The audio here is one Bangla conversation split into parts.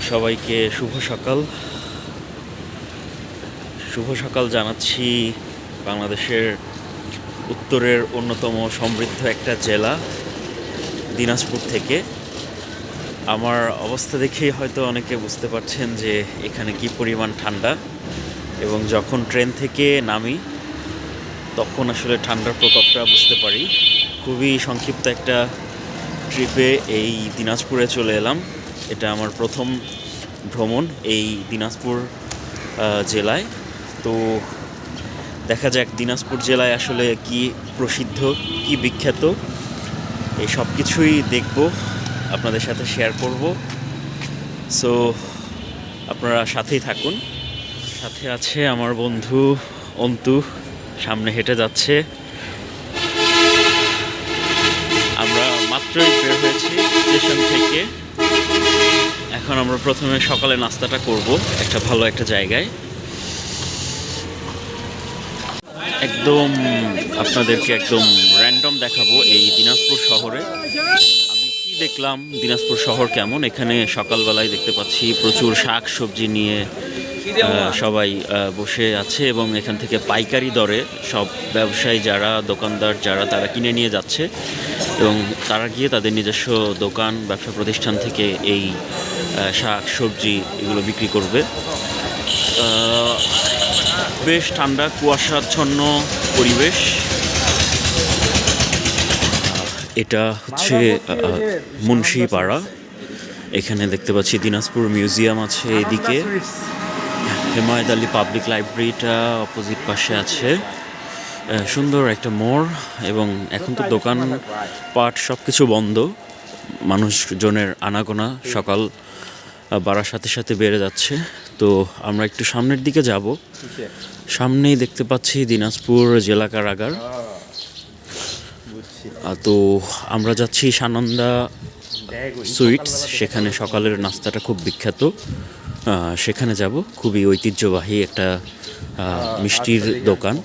সবাইকে শুভ সকাল জানাচ্ছি। বাংলাদেশের উত্তরের অন্যতম সমৃদ্ধ একটা জেলা দিনাজপুর থেকে। আমার অবস্থা দেখেই হয়তো অনেকে বুঝতে পারছেন যে এখানে কি পরিমাণ ঠান্ডা, এবং যখন ট্রেন থেকে নামি তখন আসলে ঠান্ডার প্রকোপটা বুঝতে পারি। খুবই সংক্ষিপ্ত একটা ট্রিপে এই দিনাজপুরে চলে এলাম। এটা আমার প্রথম ভ্রমণ এই দিনাজপুর জেলায়। তো দেখা যাক দিনাজপুর জেলায় আসলে কি প্রসিদ্ধ, কি বিখ্যাত, এই সব কিছুই দেখব, আপনাদের সাথে শেয়ার করব। সো আপনারা সাথেই থাকুন। সাথে আছে আমার বন্ধু অন্তু, সামনে হেঁটে যাচ্ছে। আমরা মাত্রই বের হয়েছি স্টেশন থেকে। এখন আমরা প্রথমে সকালে নাস্তাটা করব একটা ভালো একটা জায়গায়। একদম আপনাদেরকে একদম র্যান্ডম দেখাবো এই দিনাজপুর শহরে আমি কি দেখলাম, দিনাজপুর শহর কেমন। এখানে সকালবেলায় দেখতে পাচ্ছি প্রচুর শাক সবজি নিয়ে সবাই বসে আছে, এবং এখান থেকে পাইকারি দরে সব ব্যবসায়ী যারা, দোকানদার যারা, তারা কিনে নিয়ে যাচ্ছে, এবং তারা গিয়ে তাদের নিজস্ব দোকান, ব্যবসা প্রতিষ্ঠান থেকে এই শাক সবজি এগুলো বিক্রি করবে। বেশ ঠান্ডা, কুয়াশাচ্ছন্ন পরিবেশ। এটা হচ্ছে মুন্সিপাড়া। এখানে দেখতে পাচ্ছি দিনাজপুর মিউজিয়াম আছে এদিকে, হেমায়েত আলী পাবলিক লাইব্রেরিটা অপোজিট পাশে আছে। সুন্দর একটা মোড়, এবং এখন তো দোকান পাট সব কিছু বন্ধ। মানুষজনের আনাগোনা সকাল বাড়ার সাথে সাথে বেড়ে যাচ্ছে। তো আমরা একটু সামনের দিকে যাব। সামনেই দেখতে পাচ্ছি দিনাজপুর জেলা কারাগার। তো আমরা যাচ্ছি সানন্দা সুইটস, সেখানে সকালের নাস্তাটা খুব বিখ্যাত, সেখানে যাব। খুবই ঐতিহ্যবাহী একটা মিষ্টির দোকান।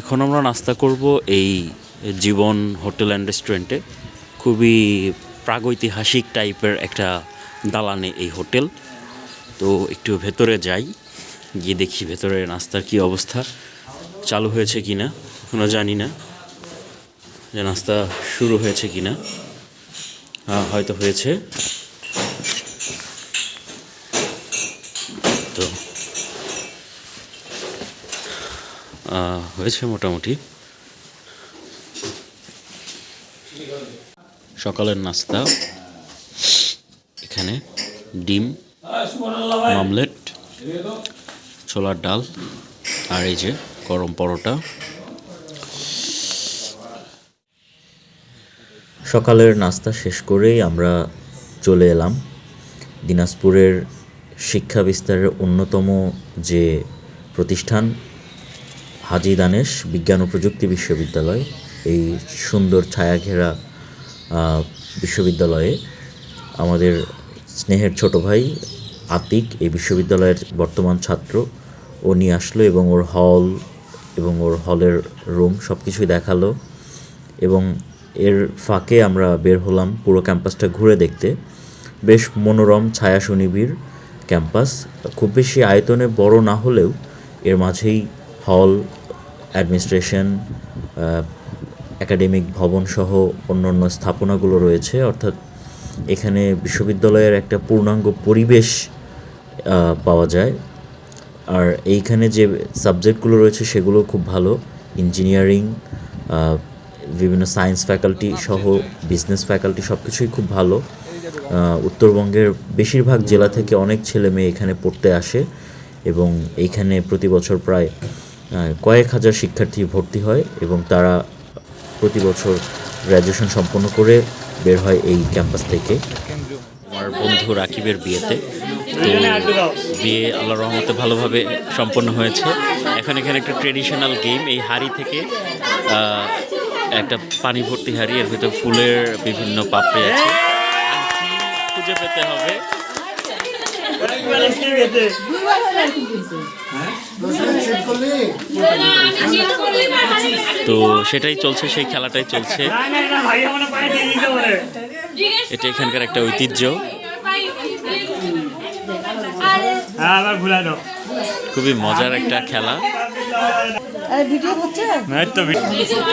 এখন আমরা নাস্তা করব এই জীবন হোটেল অ্যান্ড রেস্টুরেন্টে। খুবই প্রাগৈতিহাসিক টাইপের একটা দালানে এই হোটেল। তো একটু ভেতরে যাই, গিয়ে দেখি ভেতরে নাস্তার কি অবস্থা, চালু হয়েছে কিনা। এখনো জানি না যে নাস্তা শুরু হয়েছে কিনা। হয়তো হয়েছে। তো হয়েছে মোটামুটি। সকালের নাস্তা এখানে ডিম, মামলেট, ছোলার ডাল, আর এই যে গরম পরোটা। সকালের নাস্তা শেষ করেই আমরা চলে এলাম দিনাজপুরের শিক্ষা বিস্তারের অন্যতম যে প্রতিষ্ঠান হাজী দানেশ বিজ্ঞান ও প্রযুক্তি বিশ্ববিদ্যালয়। এই সুন্দর ছায়াঘেরা বিশ্ববিদ্যালয়ে আমাদের স্নেহের ছোট ভাই আতিক এই বিশ্ববিদ্যালয়ের বর্তমান ছাত্র। ও নিয়ে আসলো এবং ওর হল এবং ওর হলের রুম সব কিছুই দেখালো, এবং এর ফাঁকে আমরা বের হলাম পুরো ক্যাম্পাসটা ঘুরে দেখতে। বেশ মনোরম, ছায়া সুনিবিড় ক্যাম্পাস। খুব বেশি আয়তনে বড় না হলেও এর মাঝেই হল, অ্যাডমিনিস্ট্রেশন, একাডেমিক ভবন সহ অন্যান্য স্থাপনাগুলো রয়েছে। অর্থাৎ এখানে বিশ্ববিদ্যালয়ের একটা পূর্ণাঙ্গ পরিবেশ পাওয়া যায়। আর এইখানে যে সাবজেক্টগুলো রয়েছে সেগুলো খুব ভালো। ইঞ্জিনিয়ারিং, বিভিন্ন সায়েন্স ফ্যাকাল্টি সহ বিজনেস ফ্যাকাল্টি সব কিছুই খুব ভালো। উত্তরবঙ্গের বেশিরভাগ জেলা থেকে অনেক ছেলে মেয়ে এখানে পড়তে আসে, এবং এইখানে প্রতি বছর প্রায় কয়েক হাজার শিক্ষার্থী ভর্তি হয়, এবং তারা প্রতি বছর গ্র্যাজুয়েশন সম্পন্ন করে বের হয় এই ক্যাম্পাস থেকে। আমার বন্ধু রাকিবের বিয়েতে, তো বিয়ে আল্লাহর রহমতে ভালোভাবে সম্পন্ন হয়েছে। এখন এখানে একটা ট্রেডিশনাল গেম, এই হাড়ি থেকে একটা পানি ভর্তি হাড়ি, এর ভিতরে ফুলের বিভিন্ন পাপড়ি আছে, আংটি খুঁজে পেতে হবে। তো সেটাই চলছে, সেই খেলাটাই চলছে। এটা এখানকার একটা ঐতিহ্য, খুবই মজার একটা খেলা।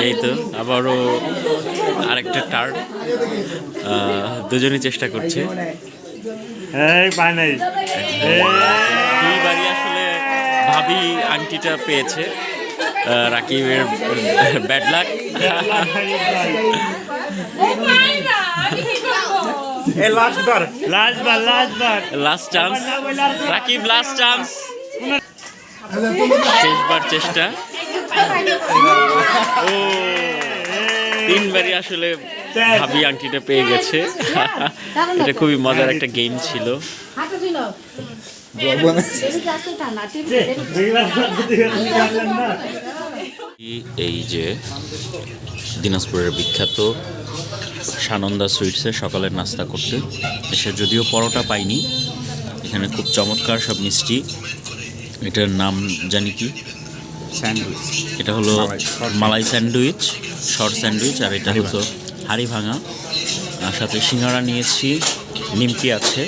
এই তো আবারও আরেকটা টার্ন, দুজনই চেষ্টা করছে। দুইবারই আসলে ভাবি আংটিটা পেয়েছে। রাকিবের bad luck. Last chance Rakib, last chance, শেষবার চেষ্টা। ও তিনবারই আসলে ভাবি আংটিটা পেয়ে গেছে। এটা খুবই মজার একটা গেম ছিল। এই যে দিনাজপুরের বিখ্যাত সানন্দা সুইটসে সকালের নাস্তা করতে এসে যদিও পরোটা পাইনি, এখানে খুব চমৎকার সব মিষ্টি। এটার নাম জানি কি, স্যান্ডউইচ। এটা হলো মালাই স্যান্ডউইচ, শর্ট স্যান্ডউইচ, আর এটা হলো হাড়ি ভাঙা। আর সাথে সিঙ্গারা নিয়েছি, নিমকি আছে।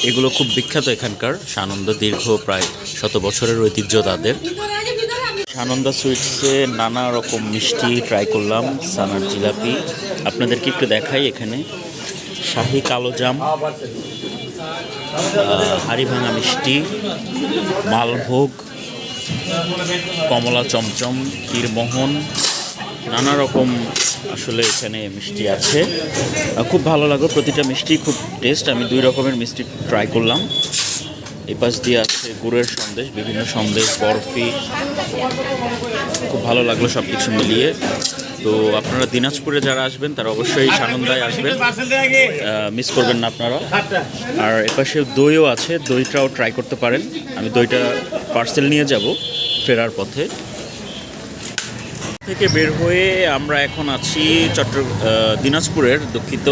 এগুলো খুব বিখ্যাত এখানকার। সানন্দ দীর্ঘ প্রায় 100 বছরের ঐতিহ্য তাদের। সানন্দা সুইটসে নানা রকম মিষ্টি ট্রাই করলাম, সানার জিলাপি। আপনাদেরকে একটু দেখাই, এখানে শাহি কালোজাম, হাড়ি ভাঙা মিষ্টি, মালভোগ, কমলা চমচম, ক্ষীরমোহন, নানা রকম আসলে এখানে মিষ্টি আছে। খুব ভালো লাগলো, প্রতিটা মিষ্টি খুব টেস্ট। আমি 2 রকমের মিষ্টি ট্রাই করলাম। এই পাশ দিয়ে আছে গুড়ের সন্দেশ, বিভিন্ন সন্দেশ, বরফি। খুব ভালো লাগলো সব কিছু মিলিয়ে। তো আপনারা দিনাজপুরে যারা আসবেন তারা অবশ্যই সানন্দায় আসবেন, মিস করবেন না আপনারা। আর এপাশে দইও আছে, দইটাও ট্রাই করতে পারেন। আমি দইটা পার্সেল নিয়ে যাব ফেরার পথে। থেকে বের হয়ে আমরা এখন আছি দিনাজপুরের দুঃখিত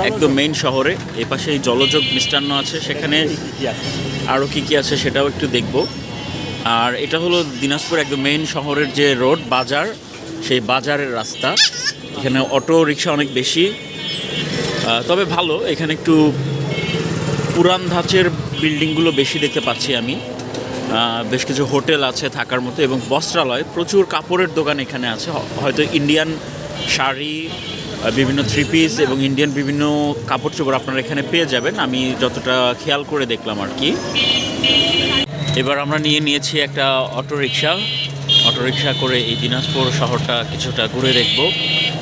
একদম মেইন শহরে। এপাশে এই জলযোগ মিষ্টান্ন আছে, সেখানে আরও কী কী আছে সেটাও একটু দেখব। আর এটা হলো দিনাজপুর একদম মেইন শহরের যে রোড, বাজার, সেই বাজারের রাস্তা। এখানে অটো রিক্সা অনেক বেশি, তবে ভালো। এখানে একটু পুরান ধাঁচের বিল্ডিংগুলো বেশি দেখতে পাচ্ছি আমি। বেশ কিছু হোটেল আছে থাকার মতো এবং বস্ত্রালয়, প্রচুর কাপড়ের দোকান এখানে আছে। হয়তো ইন্ডিয়ান শাড়ি, বিভিন্ন থ্রি পিস এবং ইন্ডিয়ান বিভিন্ন কাপড় চোপড় আপনারা এখানে পেয়ে যাবেন, আমি যতটা খেয়াল করে দেখলাম আর কি। এবার আমরা নিয়েছি একটা অটোরিকশা করে এই দিনাজপুর শহরটা কিছুটা ঘুরে দেখব।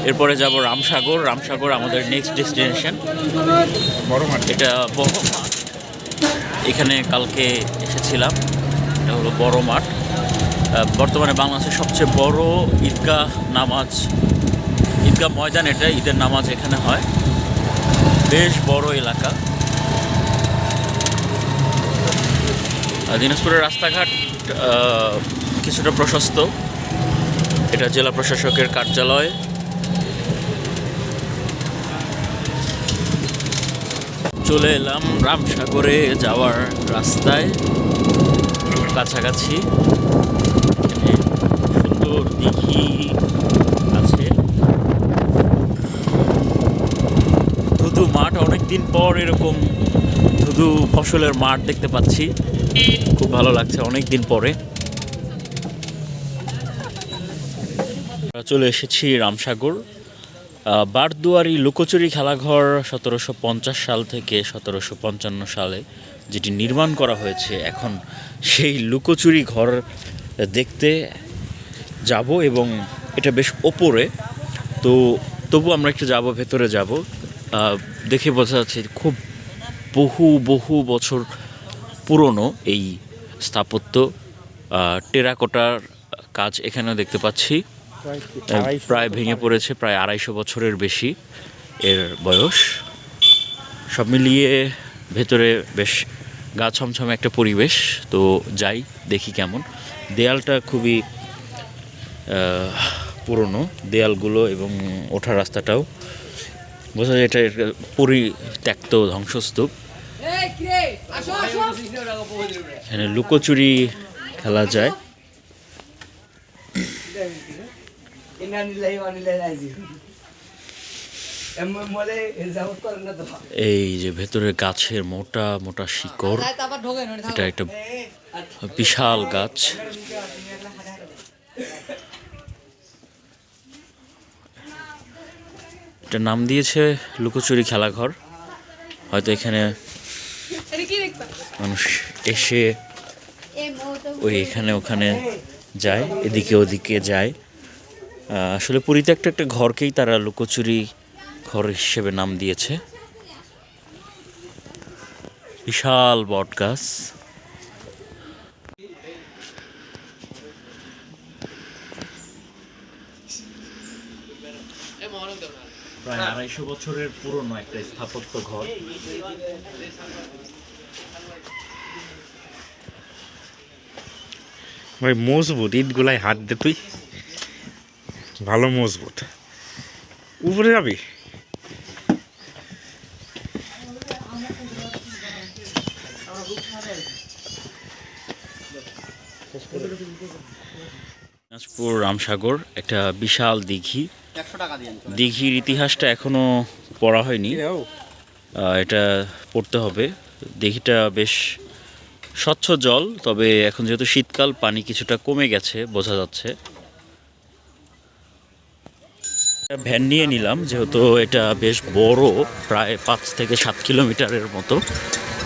এরপরে যাব রামসাগর। রামসাগর আমাদের নেক্সট ডেস্টিনেশন। বড় মাঠ, এটা বড় মাঠ, এখানে কালকে এসেছিলাম। এটা হলো বড় মাঠ, বর্তমানে বাংলাদেশের সবচেয়ে বড় ঈদগাহ ময়দান। এটা ঈদের নামাজ এখানে হয়, বেশ বড় এলাকা। দিনাজপুরের রাস্তাঘাট কিছুটা প্রশস্ত। এটা জেলা প্রশাসকের কার্যালয়। চলে এলাম রামসাগরে যাওয়ার রাস্তায়, কাছাকাছি। এখানে সুন্দর দিঘি আছে, ধুধু মাঠ। অনেকদিন পর এরকম ধুধু ফসলের মাঠ দেখতে পাচ্ছি, খুব ভালো লাগছে অনেক দিন পরে। চলে এসেছি রামসাগর। বারদুয়ারি লুকোচুরি খেলাঘর 1750 সাল থেকে 1755 সালে যেটি নির্মাণ করা হয়েছে, এখন সেই লুকোচুরি ঘর দেখতে যাব এবং এটা বেশ ওপরে। তো তবু আমরা একটু যাব, ভেতরে যাব। দেখে বোঝা যাচ্ছে খুব বহু বছর পুরনো এই স্থাপত্য। টেরাকোটার কাজ এখানেও দেখতে পাচ্ছি, প্রায় ভেঙে পড়েছে, প্রায় 250 বছরের বেশি এর বয়স। সব মিলিয়ে ভেতরে বেশ গা ছমছমে একটা পরিবেশ। তো যাই, দেখি কেমন। দেয়ালটা খুবই পুরনো, দেয়ালগুলো এবং ওঠার রাস্তাটাও বোঝা যায় এটা পরিত্যক্ত ধ্বংসস্তূপ। এখানে লুকোচুরি খেলা যায়। এই যে ভেতরে গাছের মোটা মোটা শিকড়, এটা একটা বিশাল গাছ। এটা নাম দিয়েছে লুকোচুরি খেলাঘর। হয়তো এখানে মানুষ এসে ওই এখানে ওখানে যায়, এদিকে ওদিকে যায়। আসলে পরিত্যক্ত একটা ঘরকেই তারা লুকোচুরি ঘর হিসেবে নাম দিয়েছে। বিশাল বট গাছ। প্রায় 250 বছরের পুরনো একটা স্থাপত্য ঘর। ভাই মজবুত, ইটগুলাই হাত দে তুই, ভালো মজবুত। উপরে যাবি? দিনাজপুর রামসাগর একটা বিশাল দিঘি। দিঘির ইতিহাসটা এখনো পড়া হয়নি, এটা পড়তে হবে। দিঘিটা বেশ স্বচ্ছ জল, তবে এখন যেহেতু শীতকাল পানি কিছুটা কমে গেছে বোঝা যাচ্ছে। ভ্যান নিয়ে নিলাম যেহেতু এটা বেশ বড়, প্রায় 5 থেকে 7 কিলোমিটারের মতো।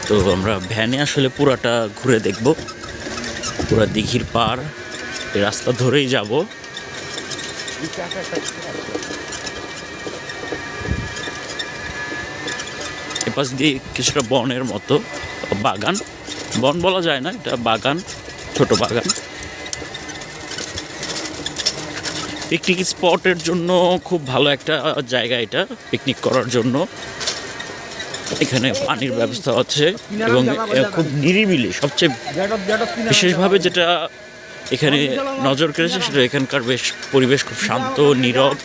তো আমরা ভ্যানে আসলে পুরাটা ঘুরে দেখব, পুরা দিঘির পার এই রাস্তা ধরেই যাব। এপাশ দিয়ে কিছুটা বনের মতো, বাগান, বন বলা যায় না, এটা বাগান, ছোট বাগান। পিকনিক স্পটের জন্য খুব ভালো একটা জায়গা এটা, পিকনিক করার জন্য। এখানে পানির ব্যবস্থা আছে এবং খুব নিরিবিলি। সবচেয়ে বিশেষভাবে যেটা এখানে নজর কেড়েছে সেটা এখানকার বেশ পরিবেশ খুব শান্ত, নীরব।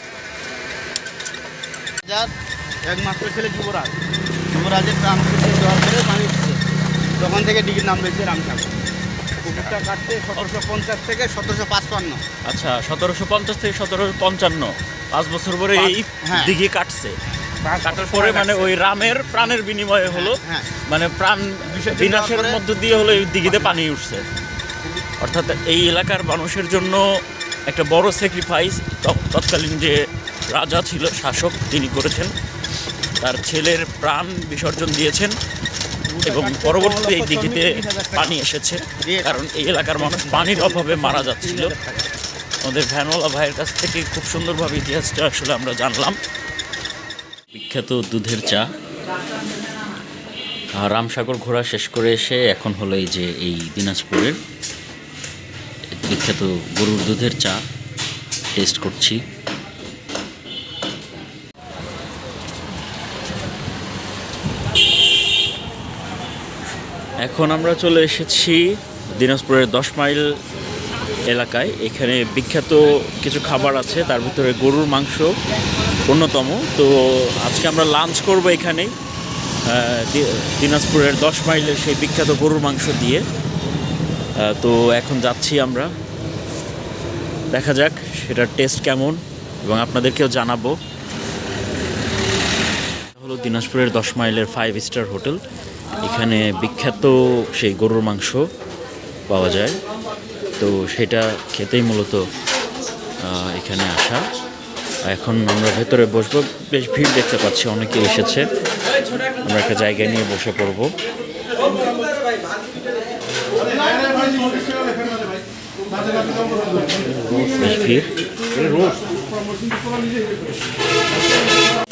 একমাত্র ছেলে যুবরাজ, যুবরাজের প্রাণ দেওয়ার পরে পানি উঠছে, তখন থেকে ডিগ্রির নাম রয়েছে রামসাগর। পুকুরটা কাটতে 1750 থেকে 1755। আচ্ছা, 1750 থেকে 1755, 5 বছর পরে এই হ্যাঁ। দিঘি কাটছে। কাটার পরে মানে ওই রামের প্রাণের বিনিময়ে হলো, হ্যাঁ। মানে প্রাণ বিনাশের মধ্য দিয়ে হলো এই দিঘিতে পানি উঠছে। অর্থাৎ এই এলাকার মানুষের জন্য একটা বড় স্যাক্রিফাইস তৎকালীন যে রাজা ছিল, শাসক, তিনি করেছেন। তার ছেলের প্রাণ বিসর্জন দিয়েছেন এবং পরবর্তীতে এই দিঘিতে পানি এসেছে, কারণ এই এলাকার মানুষ পানির অভাবে মারা যাচ্ছিল। আমাদের ভ্যানওয়ালা ভাইয়ের কাছ থেকে খুব সুন্দরভাবে ইতিহাসটা আসলে আমরা জানলাম। বিখ্যাত দুধের চা। রামসাগর ঘোরা শেষ করে এসে এখন হলো এই যে এই দিনাজপুরের বিখ্যাত গরুর দুধের চা টেস্ট করছি। এখন আমরা চলে এসেছি দিনাজপুরের 10 মাইল এলাকায়। এখানে বিখ্যাত কিছু খাবার আছে, তার ভিতরে গরুর মাংস অন্যতম। তো আজকে আমরা লাঞ্চ করব এখানেই, দিনাজপুরের 10 মাইলের সেই বিখ্যাত গরুর মাংস দিয়ে। তো এখন যাচ্ছি আমরা, দেখা যাক সেটার টেস্ট কেমন এবং আপনাদেরকেও জানাবো। হলো দিনাজপুরের 10 মাইলের 5 স্টার হোটেল। এখানে বিখ্যাত সেই গরুর মাংস পাওয়া যায়, তো সেটা খেতেই মূলত এখানে আসা। এখন আমরা ভেতরে বসবো, বেশ ভিড় দেখতে পাচ্ছি, অনেকে এসেছে। আমরা একটা জায়গায় নিয়ে বসে পড়বো। বেশ ভিড়।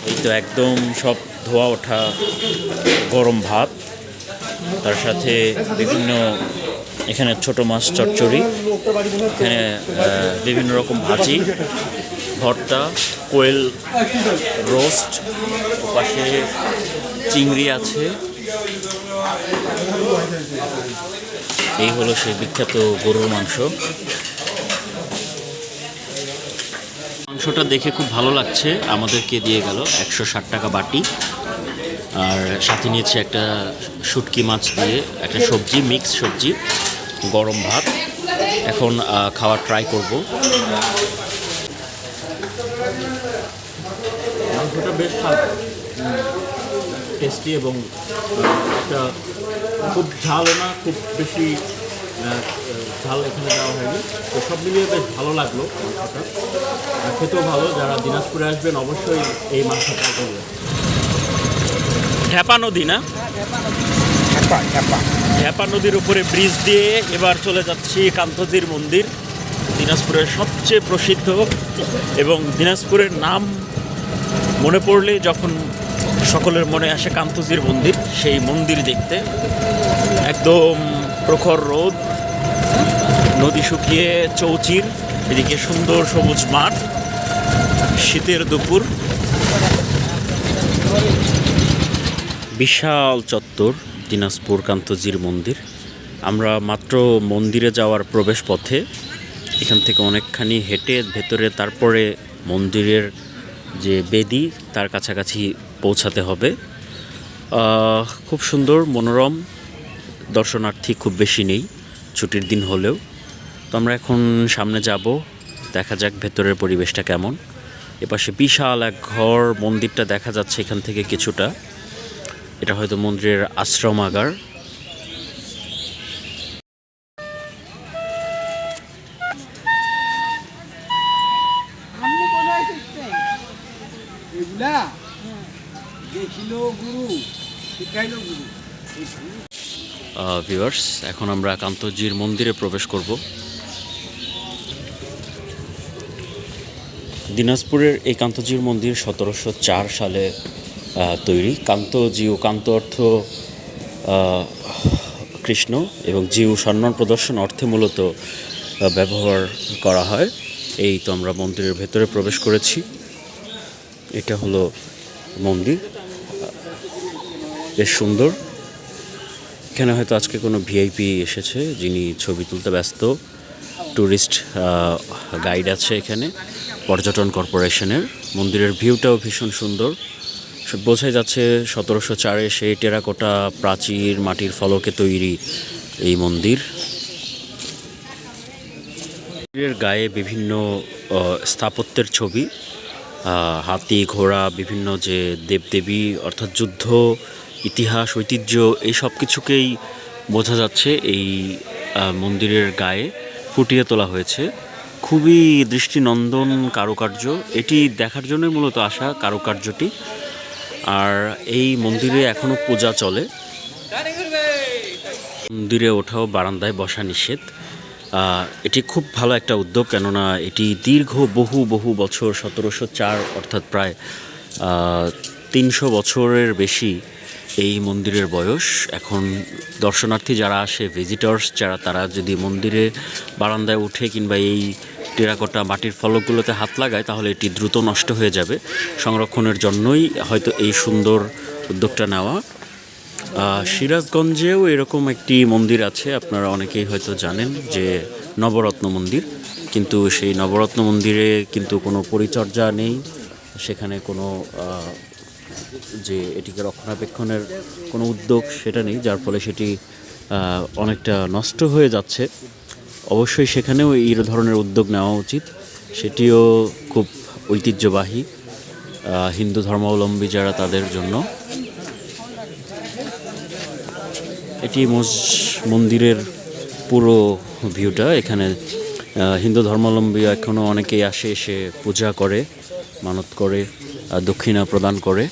এই তো একদম সব ধোয়া ওঠা গরম ভাত, তার সাথে বিভিন্ন এখানে ছোট মাছ চচ্চড়ি, এখানে বিভিন্ন রকম ভাজি, ভর্তা, কোয়েল রোস্ট, পাশে চিংড়ি আছে। এই হলো সেই বিখ্যাত গরুর মাংস। মাংসটা দেখে খুব ভালো লাগছে। আমাদেরকে দিয়ে গেল 160 টাকা বাটি। আর সাথে নিয়েছি একটা শুটকি মাছ দিয়ে একটা সবজি, মিক্স সবজি, গরম ভাত। এখন খাওয়ার ট্রাই করব। মাংসটা বেশ স্বাদ, টেস্টি এবং একটা খুব ঝালও না, খুব বেশি ঝাল এখানে দেওয়া হয়নি। তো সব মিলিয়ে বেশ ভালো লাগলো মাংসটা, খেতেও ভালো। যারা দিনাজপুরে আসবেন অবশ্যই এই মাংসটা করবেন। ঢ্যাপা নদী না, ঢ্যাপা নদীর উপরে ব্রিজ দিয়ে এবার চলে যাচ্ছি কান্তজির মন্দির, দিনাজপুরের সবচেয়ে প্রসিদ্ধ। এবং দিনাজপুরের নাম মনে পড়লে যখন সকলের মনে আসে কান্তজির মন্দির, সেই মন্দির দেখতে। একদম প্রখর রোদ, নদী শুকিয়ে চৌচির, এদিকে সুন্দর সবুজ মাঠ, শীতের দুপুর, বিশাল চত্বর দিনাজপুর কান্তজির মন্দির। আমরা মাত্র মন্দিরে যাওয়ার প্রবেশ পথে, এখান থেকে অনেকখানি হেঁটে ভেতরে তারপরে মন্দিরের যে বেদি তার কাছাকাছি পৌঁছাতে হবে। খুব সুন্দর মনোরম, দর্শনার্থী খুব বেশি নেই ছুটির দিন হলেও। তো আমরা এখন সামনে যাব, দেখা যাক ভেতরের পরিবেশটা কেমন। এপাশে বিশাল এক ঘর, মন্দিরটা দেখা যাচ্ছে এখান থেকে কিছুটা। এটা হয়তো মন্দিরের আশ্রমাগার। ভিউয়ার্স, এখন আমরা কান্তজির মন্দিরে প্রবেশ করব। দিনাজপুরের এই কান্তজির মন্দির 1704 সালে তৈরি। কান্তজিউ, কান্ত অর্থ কৃষ্ণ এবং জিউ সম্মান প্রদর্শন অর্থে মূলত ব্যবহার করা হয়। এই তো আমরা মন্দিরের ভেতরে প্রবেশ করেছি। এটা হলো মন্দির, বেশ সুন্দর। এখানে হয়তো আজকে কোনো ভিআইপি এসেছে যিনি ছবি তুলতে ব্যস্ত। ট্যুরিস্ট গাইড আছে এখানে পর্যটন কর্পোরেশনের। মন্দিরের ভিউটাও ভীষণ সুন্দর, বোঝাই যাচ্ছে 1704-এ সেই টেরাকোটা প্রাচীর মাটির ফলকে তৈরি এই মন্দির। মন্দিরের গায়ে বিভিন্ন স্থাপত্যের ছবি, হাতি, ঘোড়া, বিভিন্ন যে দেবদেবী অর্থাৎ যুদ্ধ, ইতিহাস, ঐতিহ্য, এই সব কিছুকেই বোঝা যাচ্ছে এই মন্দিরের গায়ে ফুটিয়ে তোলা হয়েছে। খুবই দৃষ্টিনন্দন কারুকার্য, এটি দেখার জন্যই মূলত আসা কারুকার্যটি। আর এই মন্দিরে এখনও পূজা চলে। মন্দিরে ওঠাও, বারান্দায় বসা নিষেধ। এটি খুব ভালো একটা উদ্যোগ, কেননা এটি দীর্ঘ বহু বছর, 1704 অর্থাৎ প্রায় 300 বছরের বেশি এই মন্দিরের বয়স। এখন দর্শনার্থী যারা আসে, ভিজিটর্স যারা, তারা যদি মন্দিরে বারান্দায় উঠে কিংবা এই টেরাকোটা মাটির ফলকগুলোতে হাত লাগায় তাহলে এটি দ্রুত নষ্ট হয়ে যাবে। সংরক্ষণের জন্যই হয়তো এই সুন্দর উদ্যোগটা নেওয়া। সিরাজগঞ্জেও এরকম একটি মন্দির আছে, আপনারা অনেকেই হয়তো জানেন, যে নবরত্ন মন্দির। কিন্তু সেই নবরত্ন মন্দিরে কিন্তু কোনো পরিচর্যা নেই, সেখানে কোনো যে এটিকে রক্ষণাবেক্ষণের কোনো উদ্যোগ সেটা নেই, যার ফলে সেটি অনেকটা নষ্ট হয়ে যাচ্ছে। অবশ্যই সেখানেও এই ধরনের উদ্যোগ নেওয়া উচিত। সেটিও খুব ঐতিহ্যবাহী হিন্দু ধর্মাবলম্বী যারা, তাদের জন্য। এটি মন্দিরের পুরো ভিউটা। এখানে হিন্দু ধর্মাবলম্বী এখনও অনেকেই আসে, এসে পূজা করে, মানত করে, দক্ষিণা প্রদান করে।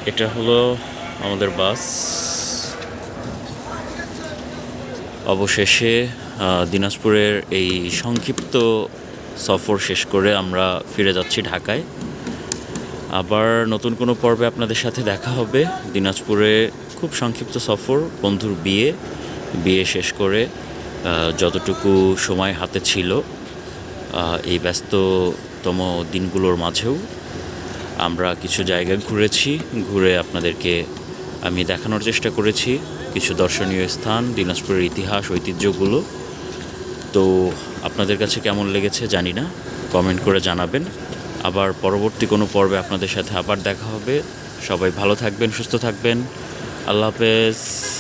এটা হলো আমাদের বাস। অবশেষে দিনাজপুরের এই সংক্ষিপ্ত সফর শেষ করে আমরা ফিরে যাচ্ছি ঢাকায়। আবার নতুন কোনো পর্বে আপনাদের সাথে দেখা হবে। দিনাজপুরে খুব সংক্ষিপ্ত সফর, বন্ধুর বিয়ে শেষ করে যতটুকু সময় হাতে ছিল এই ব্যস্ততম দিনগুলোর মাঝেও আমরা কিছু জায়গা ঘুরেছি, ঘুরে আপনাদেরকে আমি দেখানোর চেষ্টা করেছি কিছু দর্শনীয় স্থান, দিনাজপুরের ইতিহাস ঐতিহ্যগুলো। তো আপনাদের কাছে কেমন লেগেছে জানি না, কমেন্ট করে জানাবেন। আবার পরবর্তী কোনো পর্বে আপনাদের সাথে আবার দেখা হবে। সবাই ভালো থাকবেন, সুস্থ থাকবেন। আল্লাহ হাফেজ।